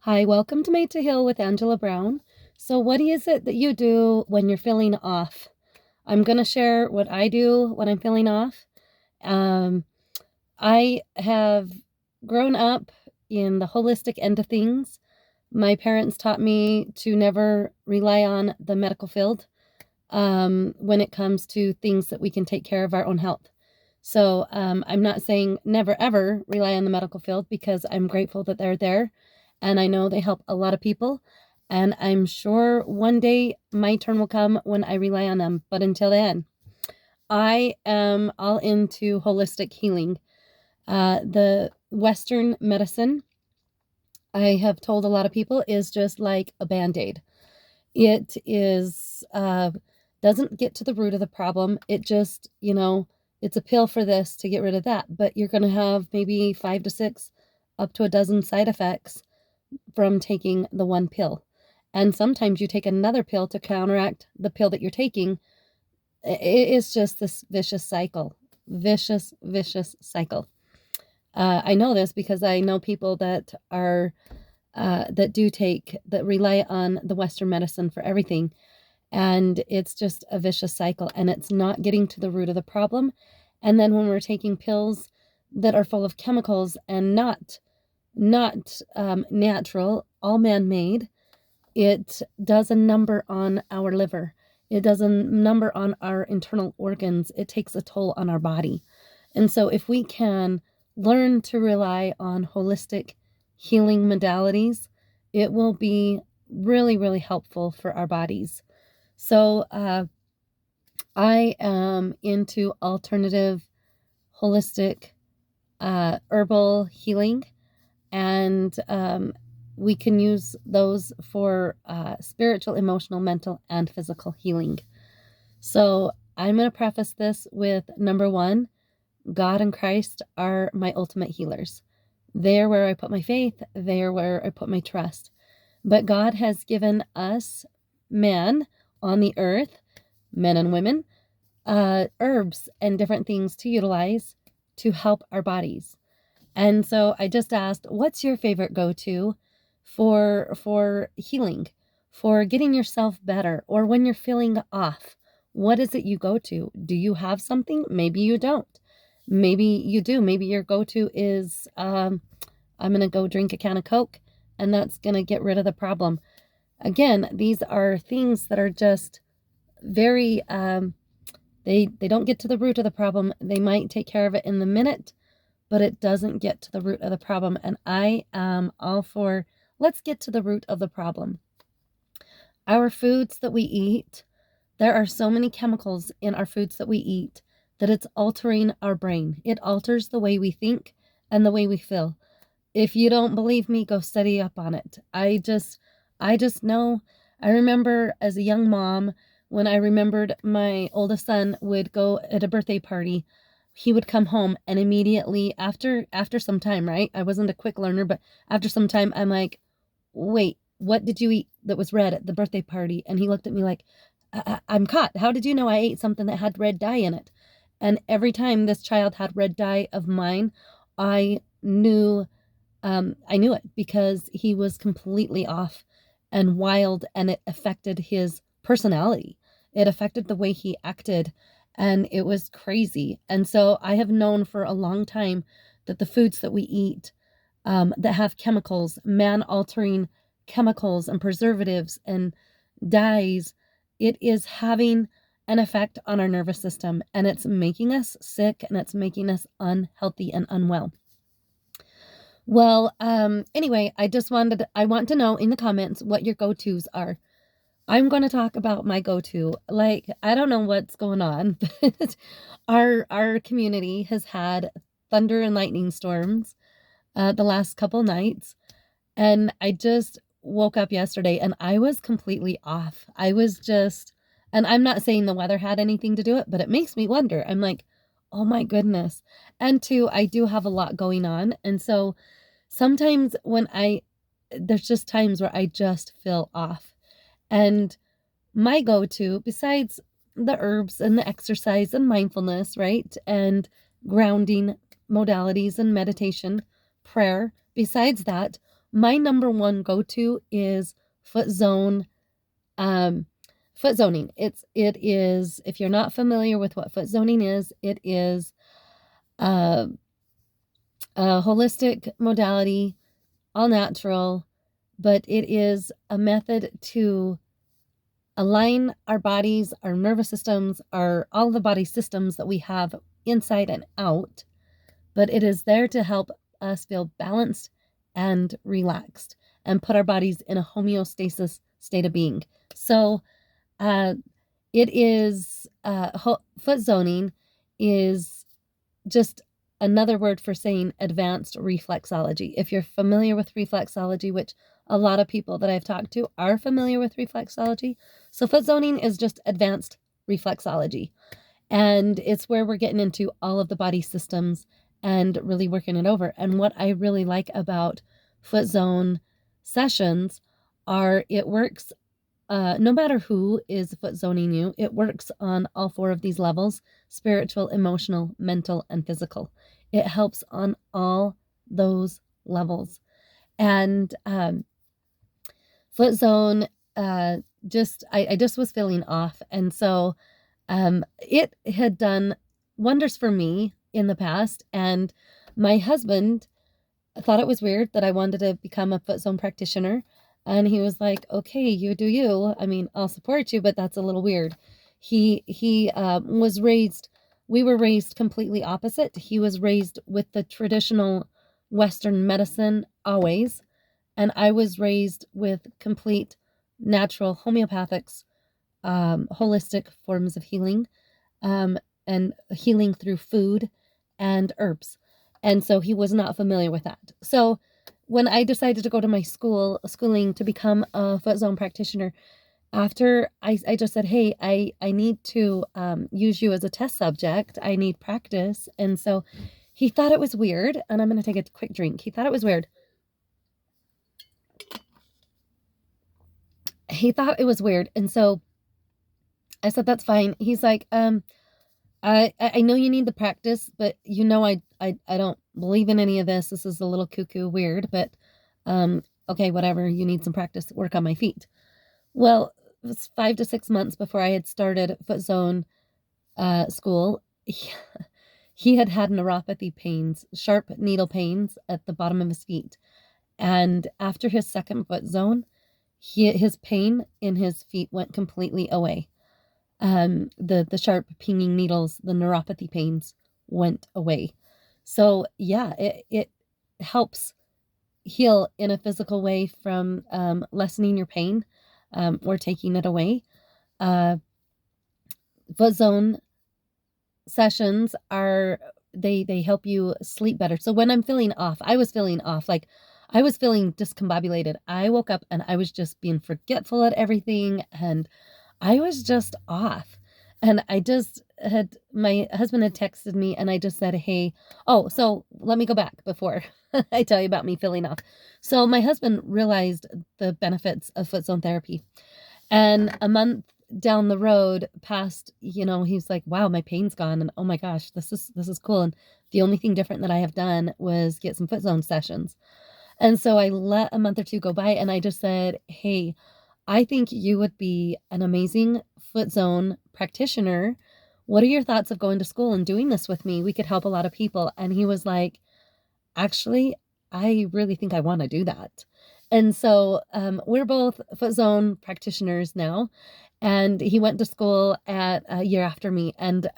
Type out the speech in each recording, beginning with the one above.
Hi, welcome to Made to Heal with Angela Brown. So, what is it that you do when you're feeling off? I'm going to share what I do when I'm feeling off. Um, I have grown up in the holistic end of things. My parents taught me to never rely on the medical field when it comes to things that we can take care of our own health. So, I'm not saying never ever rely on the medical field because I'm grateful that they're there and I know they help a lot of people. And I'm sure one day my turn will come when I rely on them. But until then, I am all into holistic healing. The Western medicine, I have told a lot of people, is just like a band aid. It is, doesn't get to the root of the problem. It just, it's a pill for this to get rid of that. But you're going to have maybe 5 to 6, up to a dozen side effects from taking the one pill. And sometimes you take another pill to counteract the pill that you're taking. It is just this vicious cycle, vicious cycle. I know this because I know people that are that rely on the Western medicine for everything, and it's just a vicious cycle, and it's not getting to the root of the problem. And then when we're taking pills that are full of chemicals and not natural, all man-made, it does a number on our liver. It does a number on our internal organs. It takes a toll on our body. And so if we can learn to rely on holistic healing modalities, it will be really, really helpful for our bodies. So I am into alternative holistic herbal healing, and we can use those for spiritual, emotional, mental, and physical healing. So I'm going to preface this with number one: God and Christ are my ultimate healers. They're where I put my faith. They're where I put my trust. But God has given us, men on the earth, men and women, herbs and different things to utilize to help our bodies. And so I just asked, what's your favorite go-to for healing, for getting yourself better, or when you're feeling off? What is it you go to? Do you have something? Maybe you don't. Maybe you do. Maybe your go-to is, I'm going to go drink a can of Coke, and that's going to get rid of the problem. Again, these are things that are just very, they don't get to the root of the problem. They might take care of it in the minute, but it doesn't get to the root of the problem. And I am all for, let's get to the root of the problem. Our foods that we eat, there are so many chemicals in our foods that we eat that it's altering our brain. It alters the way we think and the way we feel. If you don't believe me, go study up on it. I just know. I remember as a young mom, when I remembered my oldest son would go at a birthday party, he would come home and immediately after some time, right? I wasn't a quick learner, but after some time, I'm like, wait, what did you eat that was red at the birthday party? And he looked at me like, I'm caught. How did you know I ate something that had red dye in it? And every time this child had red dye of mine, I knew it because he was completely off and wild, and it affected his personality. It affected the way he acted, and it was crazy. And so I have known for a long time that the foods that we eat that have chemicals, man-altering chemicals and preservatives and dyes, it is having an effect on our nervous system, and it's making us sick, and it's making us unhealthy and unwell. Well, anyway, I want to know in the comments what your go-tos are. I'm going to talk about my go-to. Like, I don't know what's going on, but our community has had thunder and lightning storms the last couple nights, and I just woke up yesterday and I was completely off. And I'm not saying the weather had anything to do it, but it makes me wonder. I'm like, oh my goodness. And two, I do have a lot going on, and so sometimes there's just times where I just feel off. And my go-to, besides the herbs and the exercise and mindfulness, right? And grounding modalities and meditation, prayer, besides that, my number one go-to is foot zone, foot zoning. It is, if you're not familiar with what foot zoning is, it is a holistic modality, all natural, but it is a method to align our bodies, our nervous systems, all the body systems that we have inside and out. But it is there to help us feel balanced and relaxed and put our bodies in a homeostasis state of being. So it is foot zoning is just another word for saying advanced reflexology. If you're familiar with reflexology, which a lot of people that I've talked to are familiar with reflexology, so foot zoning is just advanced reflexology. And it's where we're getting into all of the body systems and really working it over. And what I really like about foot zone sessions are it works no matter who is foot zoning you, it works on all 4 of these levels: spiritual, emotional, mental, and physical. It helps on all those levels. And foot zone, I just was feeling off. And so it had done wonders for me in the past. And my husband thought it was weird that I wanted to become a foot zone practitioner. And he was like, okay, you do you. I mean, I'll support you, but that's a little weird. He was raised, we were raised completely opposite. He was raised with the traditional Western medicine always. And I was raised with complete natural homeopathics, holistic forms of healing, and healing through food and herbs. And so he was not familiar with that. So when I decided to go to my schooling to become a foot zone practitioner, after I just said, hey, I need to use you as a test subject. I need practice. And so he thought it was weird. And I'm going to take a quick drink. He thought it was weird. And so I said, that's fine. He's like, I know you need the practice, but I don't believe in any of this. This is a little cuckoo weird, but okay, whatever. You need some practice, work on my feet. Well, it was 5 to 6 months before I had started foot zone school. He had neuropathy pains, sharp needle pains at the bottom of his feet. And after his second foot zone, his pain in his feet went completely away. The sharp pinging needles, the neuropathy pains went away. So yeah, it helps heal in a physical way from lessening your pain or taking it away. Foot zone sessions they help you sleep better. So when I'm feeling off, I was feeling off, like I was feeling discombobulated. I woke up and I was just being forgetful at everything, and I was just off. And my husband had texted me, and I just said, hey, so let me go back before I tell you about me feeling off. So my husband realized the benefits of foot zone therapy. And a month down the road past, he's like, wow, my pain's gone. And oh my gosh, this is cool. And the only thing different that I have done was get some foot zone sessions. And so I let a month or 2 go by, and I just said, hey, I think you would be an amazing foot zone practitioner. What are your thoughts of going to school and doing this with me? We could help a lot of people. And he was like, actually, I really think I want to do that. And so we're both foot zone practitioners now. And he went to school at a year after me. And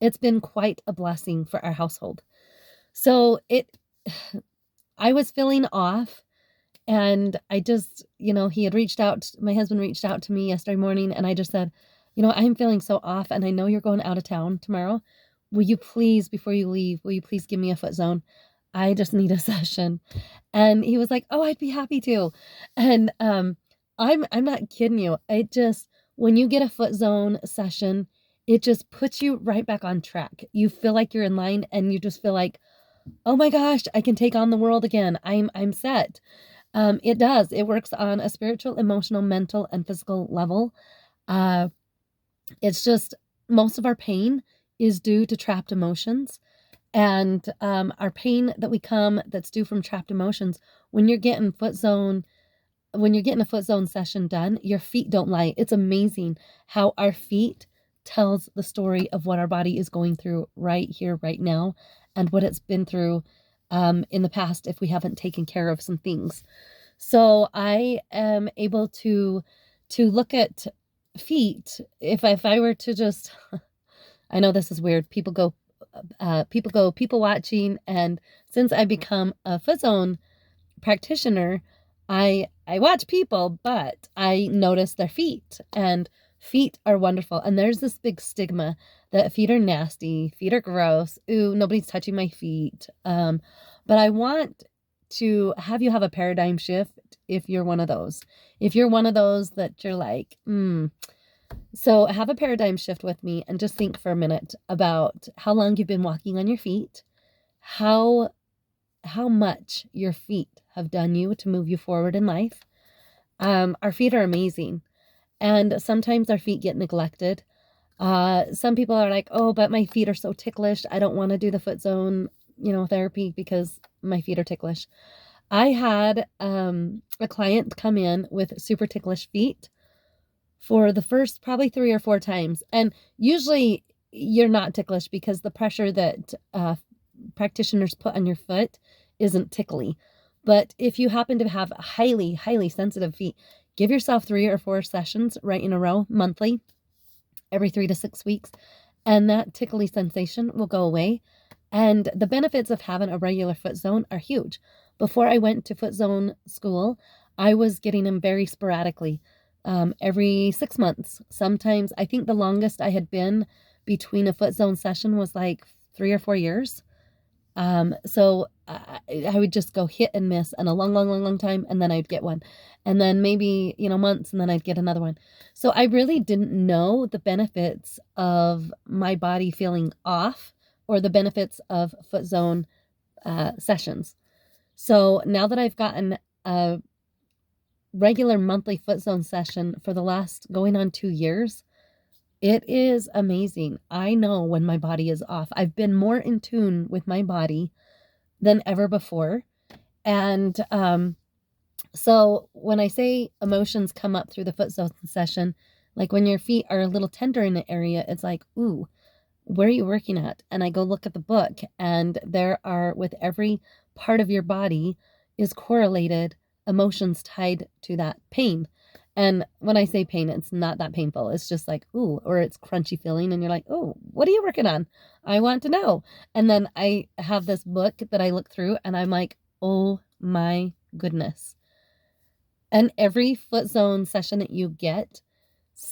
it's been quite a blessing for our household. So I was feeling off. And I just, he had my husband reached out to me yesterday morning, and I just said, I'm feeling so off, and I know you're going out of town tomorrow. Will you please, before you leave, give me a foot zone? I just need a session. And he was like, oh, I'd be happy to. And I'm not kidding you. When you get a foot zone session, it just puts you right back on track. You feel like you're in line, and you just feel like, oh my gosh, I can take on the world again. I'm set. It does. It works on a spiritual, emotional, mental, and physical level. It's just most of our pain is due to trapped emotions. And our pain that we come that's due from trapped emotions, when you're getting a foot zone session done, your feet don't lie. It's amazing how our feet tells the story of what our body is going through right here, right now, and what it's been through in the past if we haven't taken care of some things. So I am able to look at feet. If I were to just, I know this is weird. People watching, and since I become a foot zone practitioner, I watch people, but I notice their feet, and feet are wonderful. And there's this big stigma that feet are nasty, feet are gross. Ooh, nobody's touching my feet. But I want to have you have a paradigm shift if you're one of those. If you're one of those that you're like, So have a paradigm shift with me and just think for a minute about how long you've been walking on your feet, how much your feet have done you to move you forward in life. Our feet are amazing, and sometimes our feet get neglected. Some people are like, oh, but my feet are so ticklish. I don't want to do the foot zone, therapy because my feet are ticklish. I had a client come in with super ticklish feet for the first probably 3 or 4 times. And usually you're not ticklish because the pressure that practitioners put on your foot isn't tickly. But if you happen to have highly, highly sensitive feet, give yourself 3 or 4 sessions right in a row, monthly, every 3 to 6 weeks, and that tickly sensation will go away. And the benefits of having a regular foot zone are huge. Before I went to foot zone school, I was getting them very sporadically, every 6 months. Sometimes, I think the longest I had been between a foot zone session was like 3 or 4 years. So I would just go hit and miss, and a long, long, long, long time, and then I'd get one. And then maybe, months, and then I'd get another one. So I really didn't know the benefits of my body feeling off, or the benefits of foot zone sessions. So now that I've gotten a regular monthly foot zone session for the last going on 2 years, it is amazing. I know when my body is off. I've been more in tune with my body than ever before. And so when I say emotions come up through the foot zone session, like when your feet are a little tender in the area, it's like, ooh, where are you working at? And I go look at the book, and there are, with every part of your body is correlated emotions tied to that pain. And when I say pain, it's not that painful. It's just like, ooh, or it's crunchy feeling. And you're like, oh, what are you working on? I want to know. And then I have this book that I look through, and I'm like, oh my goodness. And every foot zone session that you get,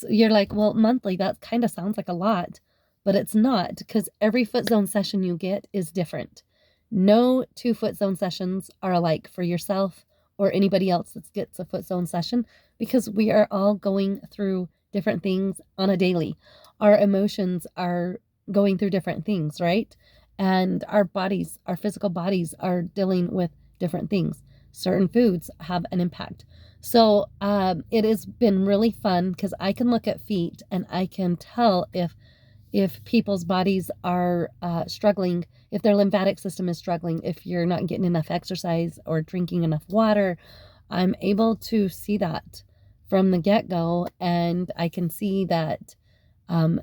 you're like, well, monthly, that kind of sounds like a lot, but it's not, because every foot zone session you get is different. No 2 foot zone sessions are alike for yourself or anybody else that gets a foot zone session, because we are all going through different things on a daily. Our emotions are going through different things, right? And our bodies, our physical bodies, are dealing with different things. Certain foods have an impact. So it has been really fun because I can look at feet and I can tell if people's bodies are struggling, if their lymphatic system is struggling, if you're not getting enough exercise or drinking enough water. I'm able to see that from the get-go, and I can see that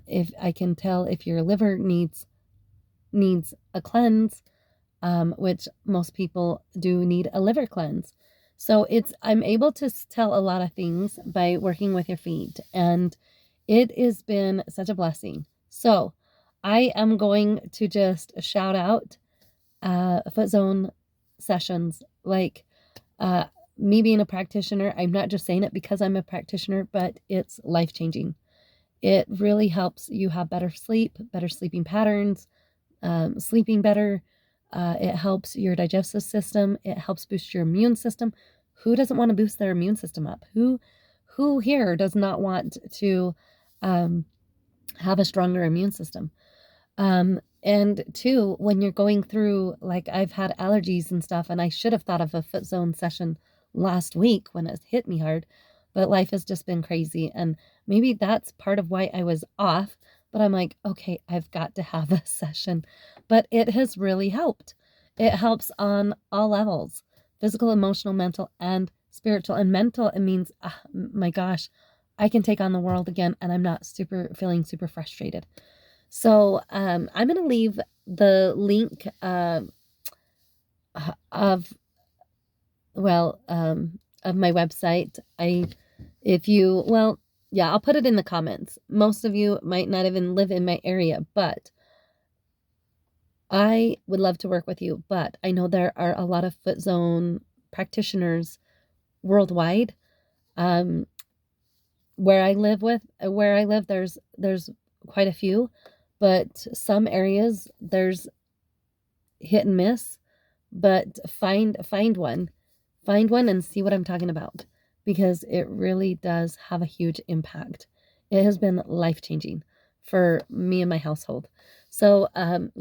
if I can tell if your liver needs a cleanse, which most people do need a liver cleanse. So I'm able to tell a lot of things by working with your feet, and it has been such a blessing. So I am going to just shout out foot zone sessions. Like me being a practitioner, I'm not just saying it because I'm a practitioner, but it's life-changing. It really helps you have better sleep, better sleeping patterns, sleeping better. It helps your digestive system. It helps boost your immune system. Who doesn't want to boost their immune system up? Who here does not want to have a stronger immune system? And 2, when you're going through, like I've had allergies and stuff, and I should have thought of a foot zone session last week when it hit me hard, but life has just been crazy. And maybe that's part of why I was off, but I'm like, okay, I've got to have a session. but it has really helped. It helps on all levels, physical, emotional, mental, and spiritual. And mental, it means, my gosh, I can take on the world again, and I'm not feeling super frustrated. So I'm going to leave the link of my website. I'll put it in the comments. Most of you might not even live in my area, but I would love to work with you. But I know there are a lot of foot zone practitioners worldwide. Where I live, there's quite a few, but some areas there's hit and miss. But find one and see what I'm talking about, because it really does have a huge impact. It has been life-changing for me and my household. So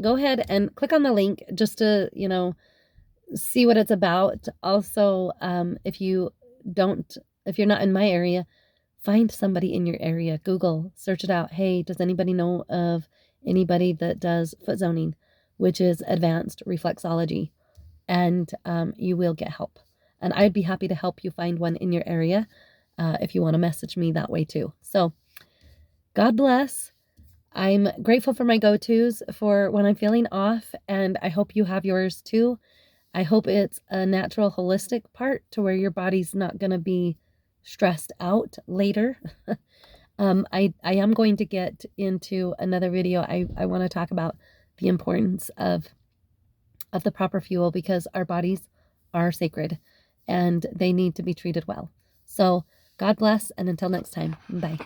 go ahead and click on the link just to, see what it's about. Also, if you're not in my area, find somebody in your area. Google, search it out. Hey, does anybody know of anybody that does foot zoning, which is advanced reflexology? And you will get help. And I'd be happy to help you find one in your area if you want to message me that way too. So God bless. I'm grateful for my go-tos for when I'm feeling off, and I hope you have yours too. I hope it's a natural, holistic part to where your body's not going to be stressed out later. I am going to get into another video. I want to talk about the importance of the proper fuel, because our bodies are sacred and they need to be treated well. So God bless, and until next time, bye.